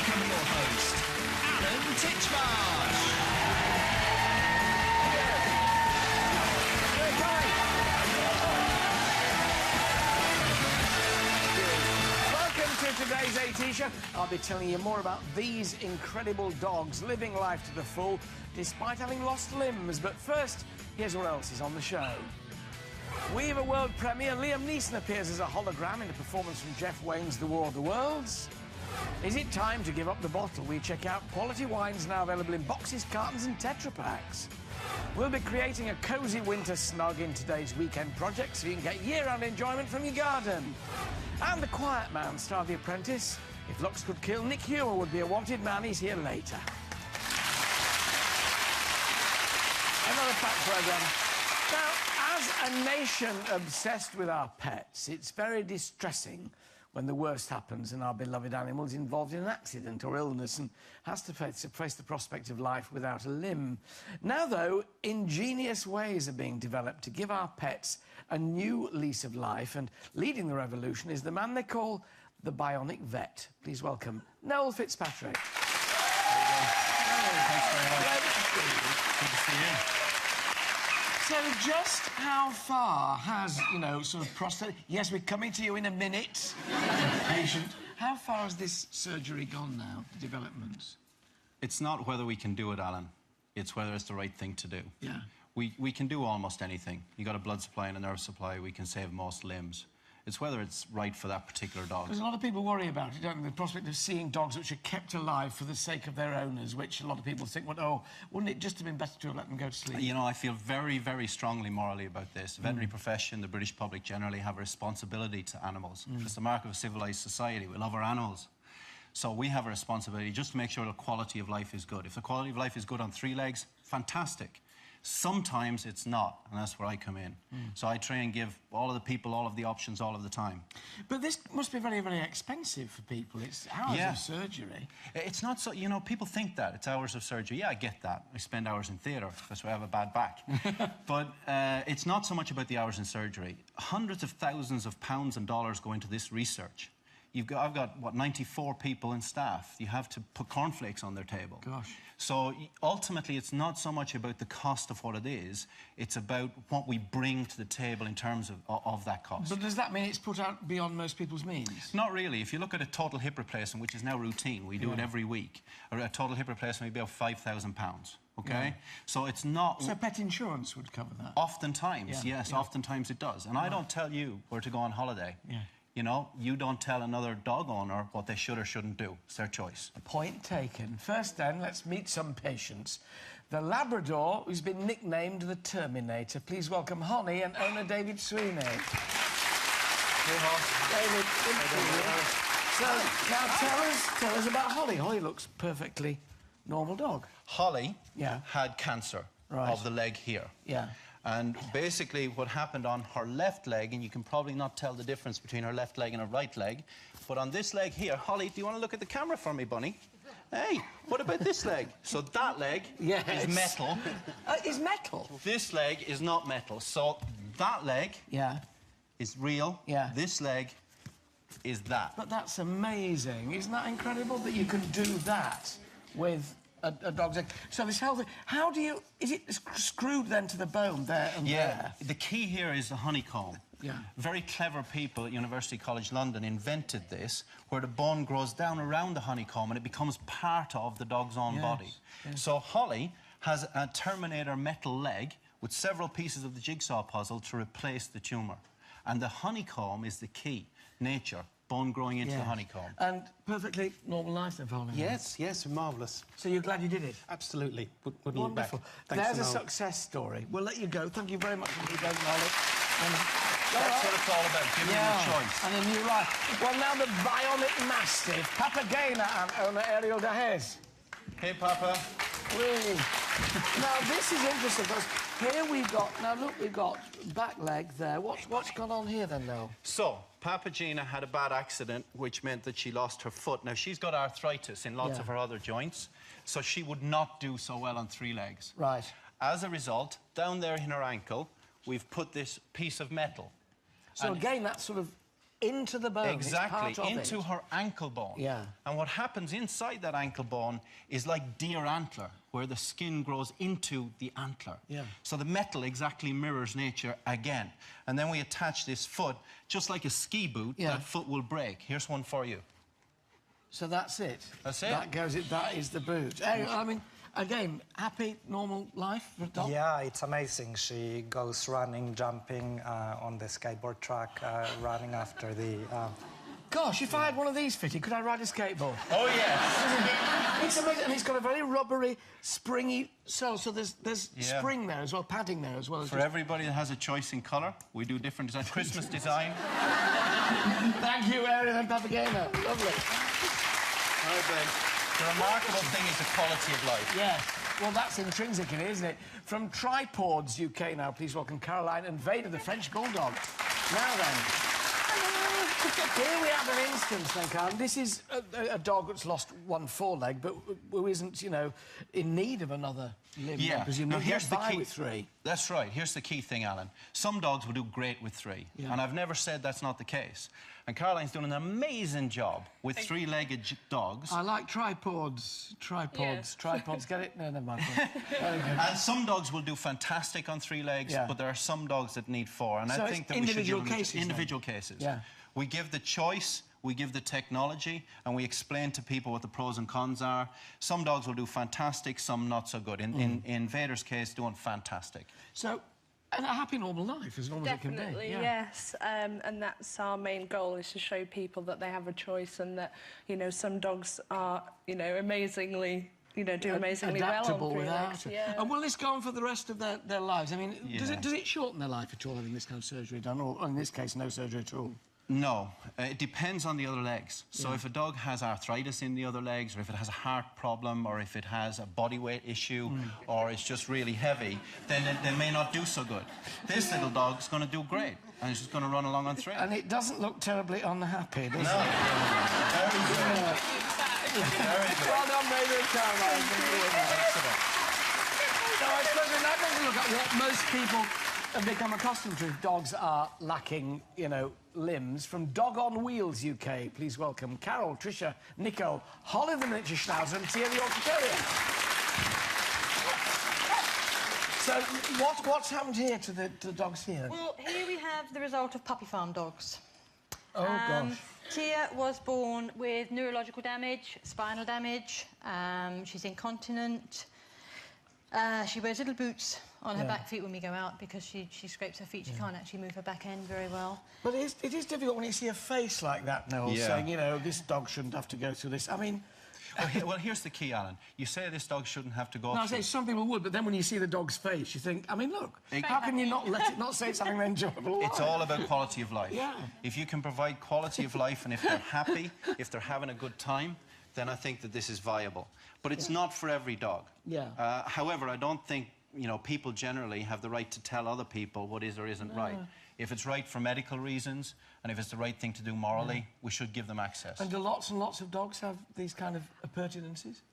welcome your host, Alan Titchmarsh. Welcome to today's AT Show. I'll be telling you more about these incredible dogs living life to the full despite having lost limbs. But first, here's what else is on the show. We have a world premiere. Liam Neeson appears as a hologram in a performance from Jeff Wayne's The War of the Worlds. Is it time to give up the bottle? We check out quality wines now available in boxes, cartons and Tetra Packs. We'll be creating a cosy winter snug in today's weekend project so you can get year-round enjoyment from your garden. And The Quiet Man, star of The Apprentice. If looks could kill, Nick Humer would be a wanted man. He's here later. Another packed programme. Now, as a nation obsessed with our pets, it's very distressing when the worst happens and our beloved animal is involved in an accident or illness and has to face the prospect of life without a limb. Now, though, ingenious ways are being developed to give our pets a new lease of life, and leading the revolution is the man they call the Bionic Vet. Please welcome Noel Fitzpatrick. Thanks very much. Good to see you. So just how far has, sort of prostate... Yes, we're coming to you in a minute, patient. How far has this surgery gone now, the developments? It's not whether we can do it, Alan. It's whether it's the right thing to do. Yeah. We can do almost anything. You got a blood supply and a nerve supply, we can save most limbs. It's whether it's right for that particular dog. Because a lot of people worry about it, don't they? The prospect of seeing dogs which are kept alive for the sake of their owners, which a lot of people think, well, oh, wouldn't it just have been better to have let them go to sleep? You know, I feel very, very strongly morally about this. The veterinary profession, the British public generally have a responsibility to animals. It's the mark of a civilised society. We love our animals. So we have a responsibility just to make sure the quality of life is good. If the quality of life is good on 3 legs, fantastic. Sometimes it's not, and that's where I come in. So I try and give all of the people all of the options all of the time. But this must be very, very expensive for people. It's hours of surgery. It's not so... You know, people think that. It's hours of surgery. Yeah, I get that. I spend hours in theatre. That's why I have a bad back. But it's not so much about the hours in surgery. Hundreds of thousands of pounds and dollars go into this research. I've got, what, 94 people in staff. You have to put cornflakes on their table. Gosh. So ultimately, it's not so much about the cost of what it is, it's about what we bring to the table in terms of that cost. But does that mean it's put out beyond most people's means? Not really. If you look at a total hip replacement, which is now routine, we do it every week, or a total hip replacement would be about £5,000, okay? Yeah. So it's not... So pet insurance would cover that? Oftentimes, yes, oftentimes it does. And I don't tell you where to go on holiday. Yeah. You know, you don't tell another dog owner what they should or shouldn't do. It's their choice. Point taken. First then, let's meet some patients. The Labrador, who's been nicknamed the Terminator. Please welcome Holly and owner David Sweeney. Hey, David, good to see you. So, now tell us about Holly. Holly looks perfectly normal dog. Holly had cancer of the leg here. Yeah. And basically what happened on her left leg, and you can probably not tell the difference between her left leg and her right leg, but on this leg here... Holly, do you want to look at the camera for me, bunny? Hey, what about this leg? So that leg is metal. Is metal? This leg is not metal. So that leg is real. Yeah. This leg is that. But that's amazing. Isn't that incredible that you can do that with a dog's leg? So this healthy... How do you... Is it screwed then to the bone there and there? The key here is the honeycomb. Yeah. Very clever people at University College London invented this, where the bone grows down around the honeycomb and it becomes part of the dog's own body. Yes. So Holly has a Terminator metal leg with several pieces of the jigsaw puzzle to replace the tumour. And the honeycomb is the key. Nature. Bone growing into the honeycomb. And perfectly normal life then for Holly? Yes, marvellous. So you're glad you did it? Absolutely. Wouldn't look back. Thanks. There's a success story. We'll let you go. Thank you very much indeed, David Holly. That's what it's all about, giving you a choice. And a new life. Well, now the Bionic Mastiff, Papa Gaynor and owner Ariel Dahez. Hey, Papa. Really? Now, this is interesting, because here we've got... Now, look, we've got back leg there. What's gone on here, then, Noel? So, Papa Gina had a bad accident, which meant that she lost her foot. Now, she's got arthritis in lots of her other joints, so she would not do so well on 3 legs. Right. As a result, down there in her ankle, we've put this piece of metal. So, again, that's sort of into the bone. It's Exactly, part of into it. her ankle bone. Yeah. And what happens inside that ankle bone is like deer antler, where the skin grows into the antler. Yeah. So the metal exactly mirrors nature again. And then we attach this foot, just like a ski boot, Yeah. that foot will break. Here's one for you. So that's it. That's it. That goes it. That is the boot. Hey, I mean, again, happy, normal life for a dog? Yeah, it's amazing. She goes running, jumping on the skateboard track, running after the... Gosh, if I had one of these fitted, could I ride a skateboard? Oh, yes. It's amazing, and it's got a very rubbery, springy sole, so there's Yeah. spring there as well, padding there as well. For everybody that has a choice in colour, we do different designs. Christmas design. Thank you, Ariel and Papageno. Lovely. The remarkable thing is the quality of life. Yes. Well, that's intrinsic in it, isn't it? From Tripods UK now, please welcome Caroline and Vader, the French Bulldog. Now then. Here we have an instance, then, Caroline. This is a dog that's lost one foreleg, but who isn't, you know, in need of another limb, Yeah. presumably. Now, here's the key. With three. That's right. Here's the key thing, Alan. Some dogs will do great with three, Yeah. and I've never said that's not the case. And Caroline's doing an amazing job with three-legged dogs. I like tripods. Tripods. Tripods. Get it? No, never mind. Very good. And some dogs will do fantastic on three legs, Yeah. but there are some dogs that need four. And So I it's think that individual we should give cases, them individual cases. Yeah. We give the choice, we give the technology, and we explain to people what the pros and cons are. Some dogs will do fantastic, some not so good. In Vader's case, doing fantastic. So, and a happy normal life, as normal as it can be. Definitely, Yeah. yes. And that's our main goal, is to show people that they have a choice and that, you know, some dogs are, you know, amazingly, you know, do amazingly Adaptable well on three without legs. it. Yeah. And will this go on for the rest of their lives? I mean, does Yeah. it shorten their life at all having this kind of surgery done, or in this case, no surgery at all? No, it depends on the other legs. So if a dog has arthritis in the other legs, or if it has a heart problem, or if it has a body weight issue, or it's just really heavy, then they may not do so good. This little dog's going to do great, and it's just going to run along on three. And it doesn't look terribly unhappy, does No. it? Very good. Very good. Well done, Vader and Caroline. Excellent. So I suppose we're now going to look at what most people have become accustomed to if dogs are lacking, you know, limbs. From Dog on Wheels UK, please welcome Carol, Tricia, Nicole, Holly the Miniature Schnauzer and Tia the Yorkshire Terrier. So what's happened here to the dogs here? Well, here we have the result of puppy farm dogs. Oh, gosh. Tia was born with neurological damage, spinal damage. She's incontinent. She wears little boots on her back feet when we go out because she scrapes her feet. She can't actually move her back end very well. But it is difficult when you see a face like that, Noel, Yeah. saying, you know, this dog shouldn't have to go through this. I mean... Well, here's the key, Alan. You say this dog shouldn't have to go No, I through. say some people would, but then when you see the dog's face, you think, I mean, look, how can you not let it not say something enjoyable? It's all about quality of life. Yeah. If you can provide quality of life, and if they're happy, if they're having a good time, then I think that this is viable. But it's not for every dog. Yeah. However, I don't think, you know, people generally have the right to tell other people what is or isn't right. If it's right for medical reasons, and if it's the right thing to do morally, we should give them access. And do lots and lots of dogs have these kind of appurtenances?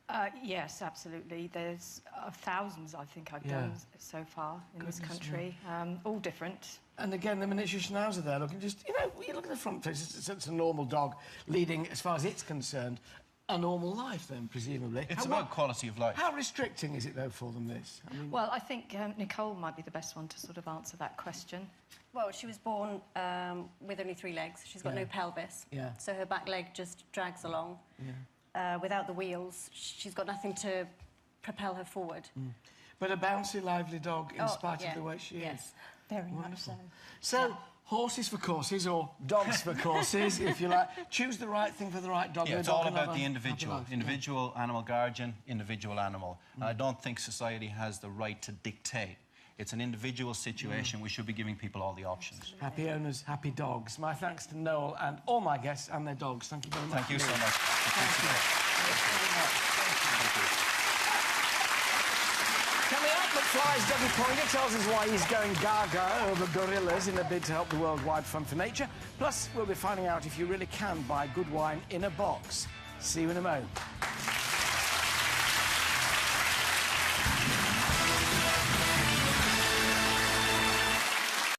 Yes, absolutely. There's thousands, I think, I've Yeah. done so far in this country, all different. And again, the miniature schnauzer there looking just, you know, you look at the front face, it's a normal dog leading, as far as it's concerned, a normal life then, presumably. It's about quality of life. How restricting is it, though, for them, this? I mean, Well, I think Nicole might be the best one to sort of answer that question. Well, she was born with only three legs. She's got no pelvis. Yeah. So her back leg just drags along. Without the wheels, she's got nothing to propel her forward. but a bouncy, lively dog, in Oh, spite yeah, of the way she yes. is. Very much so. So, horses for courses, or dogs for courses, if you like. Choose the right thing for the right dog. Yeah, and it's the dog all can have about a the happy individual. life. Individual animal guardian, individual animal. And I don't think society has the right to dictate. It's an individual situation. We should be giving people all the options. Happy owners, happy dogs. My thanks to Noel and all my guests and their dogs. Thank you very much. Thank you so much. Coming up, McFly's Dougie Pointer tells us why he's going gaga over gorillas in a bid to help the Worldwide Fund for Nature. Plus, we'll be finding out if you really can buy good wine in a box. See you in a moment.